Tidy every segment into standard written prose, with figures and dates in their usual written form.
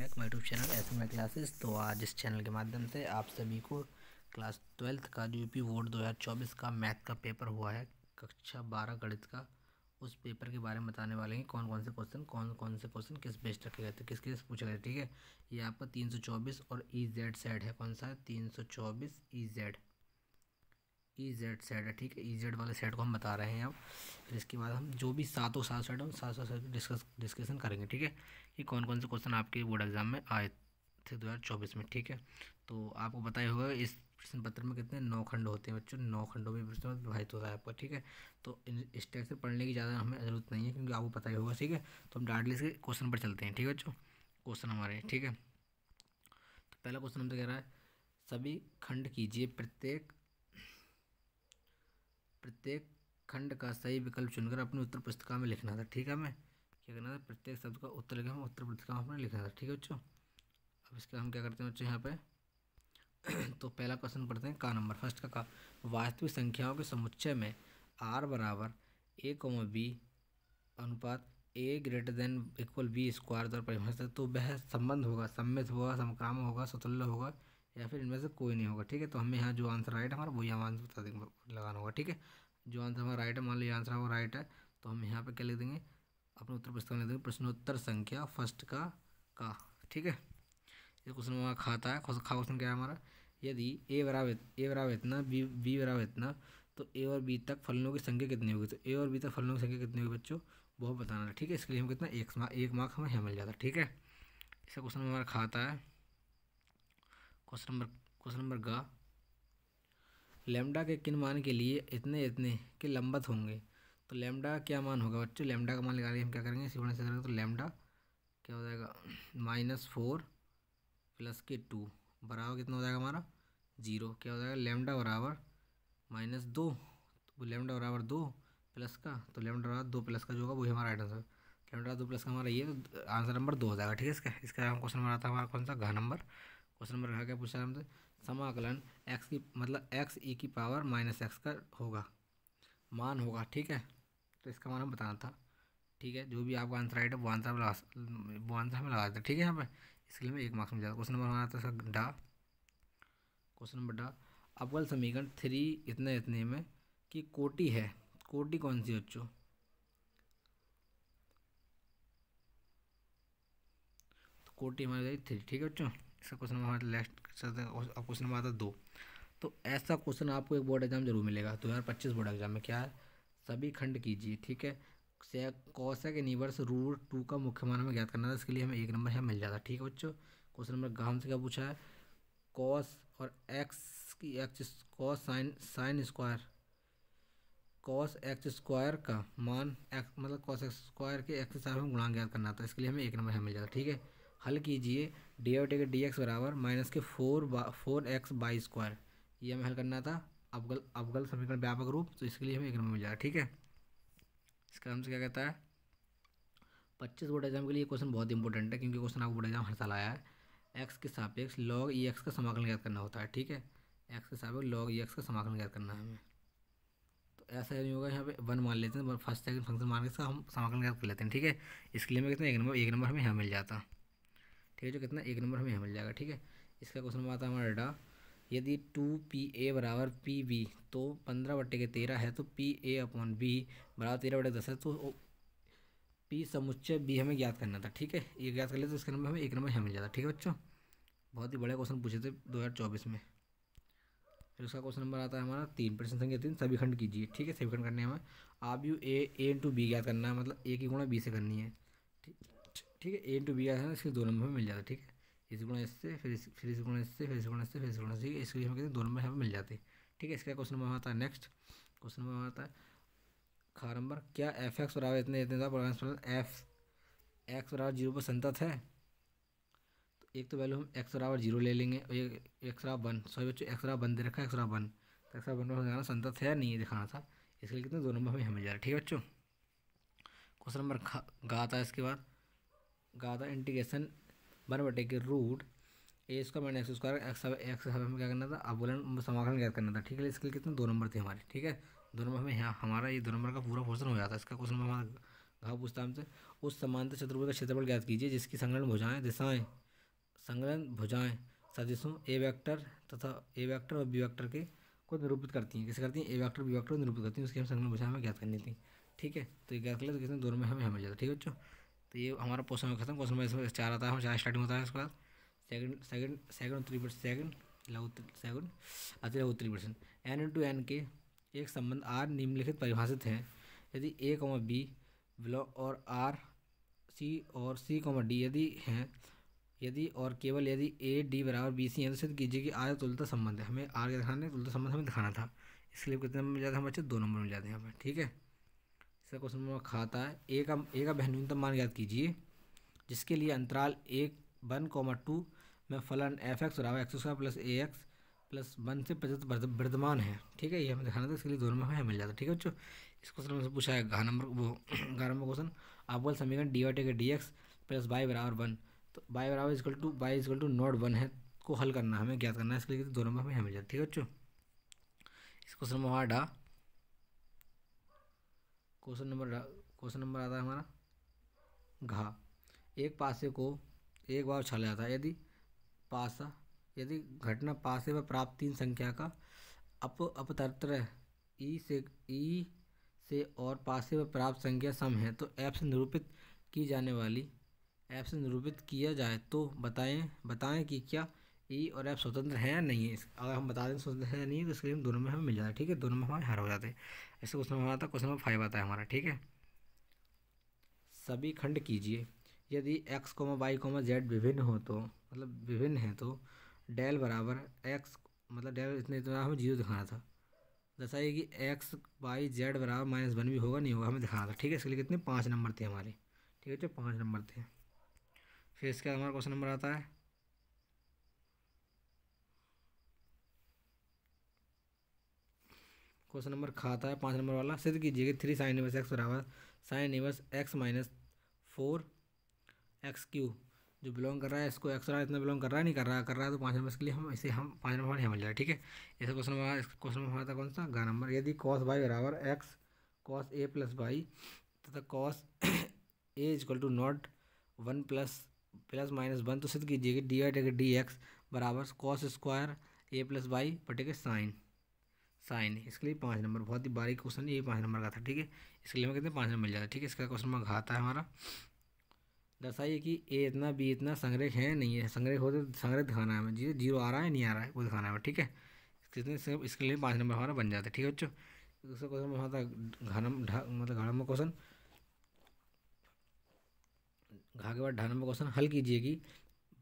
Back my YouTube channel ऐसे में classes. तो आज इस चैनल के माध्यम से आप सभी को क्लास 12th का जो यूपी बोर्ड 2024 का मैथ का पेपर हुआ है, कक्षा 12 गणित का, उस पेपर के बारे में बताने वाले हैं। कौन कौन से क्वेश्चन किस बेस्ड रखे गए थे, किस किस पूछे गए। ठीक है, ये आपका 324 और EZ सेट है। कौन सा है? 324 EZ सेट है। ठीक है, EZ वाले सेट को हम बता रहे हैं अब। फिर इसके बाद हम जो भी सात सेट हैं सात सेट डिस्कशन करेंगे। ठीक है, कि कौन कौन से क्वेश्चन आपके बोर्ड एग्जाम में आए थे 2024 में। ठीक है, तो आपको पता ही होगा इस प्रश्न पत्र में कितने 9 खंड होते हैं बच्चों। 9 खंडों में प्रश्न विभाजित होता है आपका। ठीक है, तो इस टाइप से पढ़ने की ज़्यादा हमें ज़रूरत नहीं है, क्योंकि आपको पता ही होगा। ठीक है, तो हम डायरेक्टली से क्वेश्चन पर चलते हैं। ठीक है बच्चों, क्वेश्चन हमारे। ठीक है, तो पहला क्वेश्चन हमसे कह रहा है, सभी खंड कीजिए, प्रत्येक खंड का सही विकल्प चुनकर अपनी उत्तर पुस्तिका में लिखना था। ठीक है, हमें क्या करना था? प्रत्येक शब्द का उत्तर लिखा हम उत्तर पुस्तिका में अपने लिखना था। ठीक है बच्चों, अब इसका हम क्या करते हैं बच्चों यहाँ पे तो पहला क्वेश्चन पढ़ते हैं का नंबर। फर्स्ट का वास्तविक संख्याओं के समुच्चय में R बराबर A, B अनुपात A greater than equal B square द्वारा परिभाषित है। तो वह संबंध होगा, सम्मित होगा, समकाम होगा, स्वतुल्य होगा, या फिर इनमें से कोई नहीं होगा। ठीक है, तो हमें यहाँ जो आंसर राइट है हमारा वही हम आंसर बता देंगे, लगाना होगा। ठीक है, जो आंसर हमारा राइट है, मान लीजिए आंसर हमारा राइट है, तो हम यहाँ पे क्या लिख देंगे? अपने उत्तर पुस्तिका में लिख देंगे प्रश्नोत्तर संख्या फर्स्ट का। ठीक है, ये क्वेश्चन हमारा खाता है। क्वेश्चन क्या है हमारा? यदि ए बराबर इतना, बी बराबर इतना, तो ए और बी तक फलनों की संख्या कितनी होगी? तो ए और बी तक फलनों की संख्या कितनी होगी बच्चों, वो बताना है। ठीक है, इसके लिए हम कितना एक मार्क हमें यहाँ मिल जाता है। ठीक है, इसका क्वेश्चन हमारा खाता है। क्वेश्चन नंबर गा, लैम्डा के किन मान के लिए इतने इतने के लंबवत होंगे? तो लैम्डा का क्या मान होगा बच्चों? लैम्डा का मान निकाल के हम क्या करेंगे? इसी से करेंगे तो लैम्डा क्या हो जाएगा? -4 + 2 बराबर कितना हो जाएगा हमारा? 0। क्या हो जाएगा? लैम्डा बराबर -2, तो लैम्डा बराबर 2 प्लस का, तो लैम्डा बराबर 2 प्लस का जो होगा वही हमारा राइट आंसर। लैम्डा 2 प्लस का हमारा ये, तो आंसर नंबर 2 हो जाएगा। ठीक है, इसका हम क्वेश्चन बनाता है हमारा कौन सा? घ नंबर। क्वेश्चन नंबर घ क्या पूछा है हमसे? समाकलन x की मतलब x e⁻ -x का होगा, मान होगा। ठीक है, तो इसका मान हमें बताना था। ठीक है, जो भी आपका आंसर राइट है वो आंसर हमें लगा देते हैं। ठीक है, यहाँ पे इसके लिए हमें 1 मार्क्स मिल जाता है। क्वेश्चन नंबर हमारा आता है डा। क्वेश्चन नंबर डा, अवकल समीकरण 3 इतने इतने में की कोटि है। कोटि कौन सी बच्चों? तो कोटि हमारी 3। ठीक है बच्चों, इसका क्वेश्चन हमारा लास्ट क्वेश्चन नंबर आता है 2। तो ऐसा क्वेश्चन आपको एक बोर्ड एग्जाम जरूर मिलेगा 2025 बोर्ड एग्जाम में। क्या है? सभी खंड कीजिए। ठीक है, कोसेक इनवर्स √2 का मुख्य मान हमें ज्ञात करना था। इसके लिए हमें 1 नंबर यहाँ मिल जाता है। ठीक है बच्चों, क्वेश्चन नंबर गाम से क्या पूछा है? कॉस और एक्स की cos sine square, cos x square का मान एक्स मतलब कॉस एक्स स्क्वायर के एक्स के साथ में गुणांक ज्ञात करना था। इसके लिए हमें 1 नंबर यहाँ मिल जाता है। ठीक है, हल कीजिए dx बराबर -4x/²। ये हमें हल करना था अवकल समीकरण व्यापक रूप, तो इसके लिए हमें 1 नंबर मिल जाएगा। ठीक है, इसका हमसे क्या कहता है? 25 बोर्ड एग्जाम के लिए क्वेश्चन बहुत इंपॉर्टेंट है, क्योंकि क्वेश्चन आपको बोर्ड एग्जाम हर साल आया है। एक्स के सापेक्ष log ex का समाकलन ज्ञात करना होता है। ठीक है, एक्स के सापेक्ष log ex का समाकलन ज्ञात करना है हमें। तो ऐसा नहीं होगा, यहाँ पे 1 मान लेते हैं, फर्स्ट सेकंड फंक्शन मान के इसका हम समाकलन ज्ञात कर लेते हैं। ठीक है, इसके लिए हमें कितना 1 नंबर हमें यहाँ मिल जाता। ठीक है, जो कितना 1 नंबर हमें यहाँ मिल जाएगा। ठीक है, इसका क्वेश्चन में आता है हमारा डा, यदि 2PA बराबर PB तो 15/13 है, तो PA/B बराबर 13/10 है, तो P समुच्चय B हमें ज्ञात करना था। ठीक है, ये ज्ञात कर लेते तो इसके नंबर हमें 1 नंबर यहाँ मिल जाता। ठीक है बच्चों, बहुत ही बड़े क्वेश्चन पूछे थे 2024 में। फिर उसका क्वेश्चन नंबर आता है हमारा 3, प्रश्न संख्या 3, सभी खंड कीजिए। ठीक है, सभी खंड करने हमें आप यू A × B ज्ञात करना है, मतलब A की गुणा B से करनी है। ठीक है, A × B ज्ञात है, इसके 2 नंबर में मिल जाता है। ठीक है, इस गुणा इससे, फिर इस गुणा इससे, फिर इस गुणा इससे, फिर इस गुणा से, इसके लिए हमें कहते हैं 2 नंबर हमें मिल जाते हैं। ठीक है, इसका क्वेश्चन नंबर आता है नेक्स्ट। क्वेश्चन नंबर आता है खा नंबर, क्या f(x) बराबर इतने इतने था f(x) बराबर 0 पर संतत है? तो एक तो वैल्यू हम x बराबर 0 ले लेंगे, और ये x बराबर 1, सॉरी बच्चों x बराबर 1 दे रखा है, x बराबर 1, तो x बराबर 1 पर दिखाना संतत है नहीं, दिखाना था। इसके लिए कितने 2 नंबर हमें मिल जा रहा है। ठीक है बच्चों, क्वेश्चन नंबर गा आता है। इसके बाद गा था इंटीग्रेशन 1/√a² - x², एक्स हमें क्या करना था? अवकलन समाकलन ज्ञात करना था। ठीक है, इसके लिए कितने 2 नंबर थे हमारे। ठीक है, 2 नंबर हमें यहाँ हमारा ये 2 नंबर का पूरा क्वेश्चन हो जाता है। इसका क्वेश्चन हमारा घाव पूछता हमसे, उस समांतर चतुर्भुज का क्षेत्रफल ज्ञात कीजिए जिसकी संलग्न भुजाएं दिशाएं संलग्न भुजाएं सदिशों ए वेक्टर और बी वेक्टर के को निरूपित करती हैं। कैसे करती हैं? ए वेक्टर बी वेक्टर को निरूपित करती हैं, उसकी हम संलग्न भुजाएं हमें ज्ञात करनी थी। ठीक है, तो ये ज्ञात कर ले तो कितने दोनों में हमें मिल जाता है। ठीक है बच्चों, तो ये हमारा क्वेश्चन खत्म। क्वेश्चन नंबर इसमें 4 आता है, हम 4 स्टार्टिंग होता है। उसके बाद सेकंड 3% सेकंड अति लघु 3%। एन इंटू एन के एक संबंध आर निम्नलिखित परिभाषित है। यदि ए कॉमा बी बिलोंग और आर सी और सी कॉमा डी यदि हैं, यदि और केवल यदि ए डी बराबर बी सी है तो सिद्ध कीजिए कि आर तुल्यता संबंध है। हमें आर के दिखाना है, तुल्यता संबंध हमें दिखाना था। इसके लिए कितने नंबर मिल जाते हैं हम बच्चे? 2 नंबर मिल जाते हैं यहाँ पर। ठीक है, इसका क्वेश्चन नंबर खाता है ए का न्यूनतम मान ज्ञात कीजिए जिसके लिए अंतराल 1,1,2 में फलन एफ एक्स बराबर एक्स स्क्वायर प्लस ए एक्स प्लस 1 से वर्धमान है। ठीक है, ये हमें दिखाना था, इसके लिए 2 नंबर हमें मिल जाता है। ठीक है बच्चों, इस क्वेश्चन में से पूछा है घा नंबर 11 क्वेश्चन। अवकल समीकरण D Y take D X plus Y बराबर 1, तो वाई बराबर इजकल टू नॉट 1 है को हल करना है, हमें ज्ञात करना है। इसके लिए 2 नंबर हमें मिल जाता है। ठीक है बच्चों, इस क्वेश्चन में हमारा क्वेश्चन नंबर आता है हमारा घा। एक पासे को एक बार उछाला जाता है यदि घटना पासे में प्राप्त 3 संख्या का अपतरत्र ई से और पासे में प्राप्त संख्या सम है तो एफ से निरूपित किया जाए तो बताएं कि क्या ई और एफ स्वतंत्र है या नहीं है। अगर हम बता दें स्वतंत्र है या नहीं तो इसके लिए दोनों में हमें मिल जाता है। ठीक है, दोनों में हमारे हर हो जाते हैं। ऐसे क्वेश्चन नंबर आता है, क्वेश्चन नंबर 5 आता है हमारा। ठीक है, सभी खंड कीजिए यदि X comma Y comma Z विभिन्न है तो डेल बराबर एक्स डेल इतना हमें 0 दिखाना था। दर्शाइए कि एक्स वाई जेड बराबर -1 भी होगा नहीं होगा, हमें दिखाना था। ठीक है, इसके लिए कितने 5 नंबर थे हमारे। ठीक है, जो 5 नंबर थे। फिर इसके बाद हमारा क्वेश्चन नंबर आता है क्वेश्चन नंबर खाता है 5 नंबर वाला। सिद्ध कीजिए कि 3 साइन इनवर्स एक्स बराबर sine inverse x -4 x Q जो बिलोंग कर रहा है, इसको एक्स रहा इतना बिलोंग कर रहा है नहीं कर रहा है तो 5 नंबर के लिए हम 5 नंबर यहाँ मिल जाए। ठीक है, ऐसे क्वेश्चन में हमारा था कौन सा? गा नंबर। यदि कॉस वाई बराबर X cos A plus Y तथा cos A equal to not 1 plus -1 तो सिद्ध कीजिए कि D Y take D x बराबर cos square A plus Y बटे साइन इसके लिए 5 नंबर। बहुत ही बारीक क्वेश्चन है, ये 5 नंबर का था। ठीक है, इसके लिए हमें कितने 5 नंबर मिल जाता है। ठीक है, इसका क्वेश्चन नंबर घाता है हमारा। दर्शाइए कि ए इतना बी इतना संग्रह है नहीं है। संग्रह हो तो संग्रह दिखाना है हमें, 0 आ रहा है नहीं आ रहा है वो दिखाना है हमें। ठीक है, इसके लिए 5 नंबर हमारा बन जाता है। ठीक है बच्चों, दूसरा क्वेश्चन हमारा था घा नंबर क्वेश्चन। घा के बाद ढा नंबर क्वेश्चन। हल कीजिए कि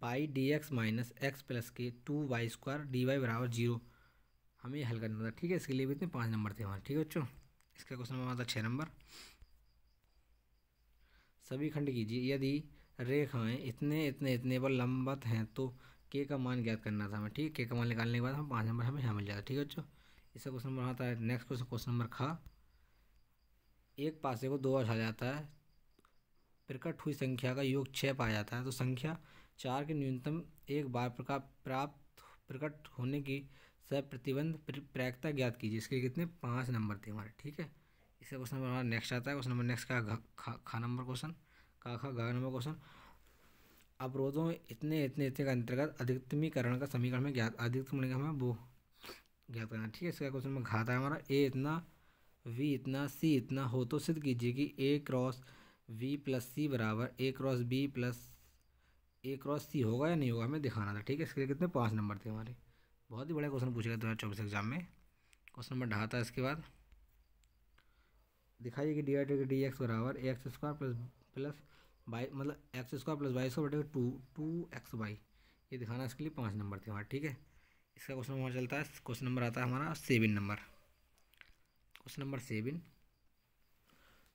by D x minus x plus के 2y² डी वाई बराबर 0, हमें हल करना था। ठीक है, इसके लिए भी इतने 5 नंबर थे हमारे। ठीक है बच्चों, इसका क्वेश्चन हमारा था 6 नंबर। सभी खंड कीजिए यदि रेखाएं इतने पर लंबवत हैं तो के का मान ज्ञात करना था हमें। ठीक है, के का मान निकालने के बाद हम 5 नंबर हमें यहाँ मिल जाता है। ठीक है बच्चों, इसका क्वेश्चन नंबर आता है नेक्स्ट क्वेश्चन नंबर खा। एक पासे को 2 बार उछाला जाता है, प्रकट हुई संख्या का योग 6 पाया जाता है तो संख्या 4 के न्यूनतम एक बार प्रकट होने की सप्रतिबंध प्रायिकता ज्ञात कीजिए। इसके कितने 5 नंबर थे हमारे। ठीक है, इसका क्वेश्चन नंबर हमारा नेक्स्ट आता है। क्वेश्चन नंबर नेक्स्ट का खा नंबर क्वेश्चन गा नंबर क्वेश्चन। अवरोधों इतने का अंतर्गत अधिकतमीकरण का समीकरण में अधिकतम हमें वो ज्ञात करना। ठीक है, इसका क्वेश्चन में घाता है हमारा ए इतना वी इतना सी इतना हो तो सिद्ध कीजिए कि ए क्रॉस वी प्लस सी बराबर ए क्रॉस बी प्लस ए क्रॉस सी होगा या नहीं होगा, हमें दिखाना था। ठीक है, इसके लिए कितने 5 नंबर थे हमारे। बहुत ही बड़ा क्वेश्चन पूछेगा 2024 एग्जाम में। क्वेश्चन नंबर ढाता है। इसके बाद दिखाइए कि D Y take D x बराबर x square plus y x square plus y square बटे 2x वाई, ये दिखाना। इसके लिए 5 नंबर थे हमारे। ठीक है, इसका क्वेश्चन नंबर चलता है। क्वेश्चन नंबर आता है हमारा 7 नंबर। क्वेश्चन नंबर 7,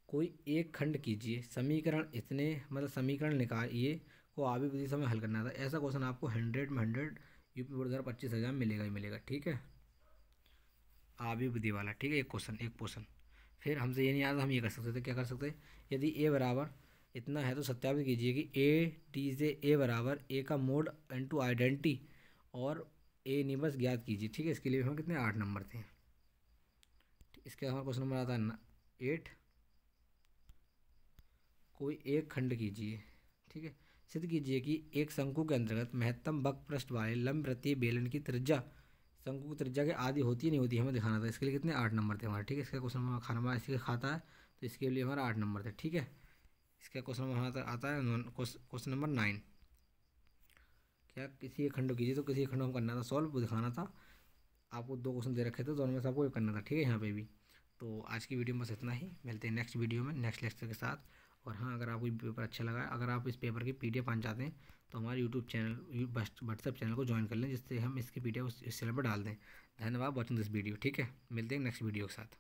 कोई एक खंड कीजिए समीकरण निकालिए को आवी विधि से हमें हल करना था। ऐसा क्वेश्चन आपको 100 में 100 यूपी बोर्ड 2025 एग्जाम मिलेगा ही मिलेगा। ठीक है, आवी विधि वाला। ठीक है, एक क्वेश्चन। फिर हमसे ये नहीं आता, हम ये कर सकते थे। क्या कर सकते? यदि ए बराबर इतना है तो सत्यापित कीजिए कि ए डी से ए बराबर ए का मोड इनटू आइडेंटिटी और ए निबस ज्ञात कीजिए। ठीक है, इसके लिए हमें कितने 8 नंबर थे। इसके हमारा क्वेश्चन नंबर आता है 8, कोई एक खंड कीजिए। ठीक है, सिद्ध कीजिए कि एक शंकु के अंतर्गत महत्तम वक्र पृष्ठ वाले लंब वृत्तीय बेलन की त्रिज्या शंकु की त्रिज्या के आधी होती है नहीं होती, हमें दिखाना था। इसके लिए कितने 8 नंबर थे हमारे, ठीक है। इसका क्वेश्चन नंबर खाना इसके खाता है, तो इसके लिए हमारा 8 नंबर थे, ठीक है। इसका क्वेश्चन नंबर आता है क्वेश्चन नंबर 9। क्या किसी एक खंड कीजिए, तो किसी एक खंड में करना था सॉल्व, वो दिखाना था। आपको 2 क्वेश्चन दे रखे थे, दोनों में से आपको एक करना था, ठीक है। यहाँ पे भी तो आज की वीडियो में बस इतना ही, मिलते हैं नेक्स्ट वीडियो में नेक्स्ट लेक्चर के साथ। और हाँ, अगर आपको पेपर अच्छा लगा, अगर आप इस पेपर की PDF पाना चाहते हैं तो हमारे यूट्यूब चैनल व्हाट्सएप चैनल को ज्वाइन कर लें, जिससे हम इसकी PDF इस चैनल पर डाल दें। धन्यवाद वॉचिंग दिस वीडियो, ठीक है। मिलते हैं नेक्स्ट वीडियो के साथ।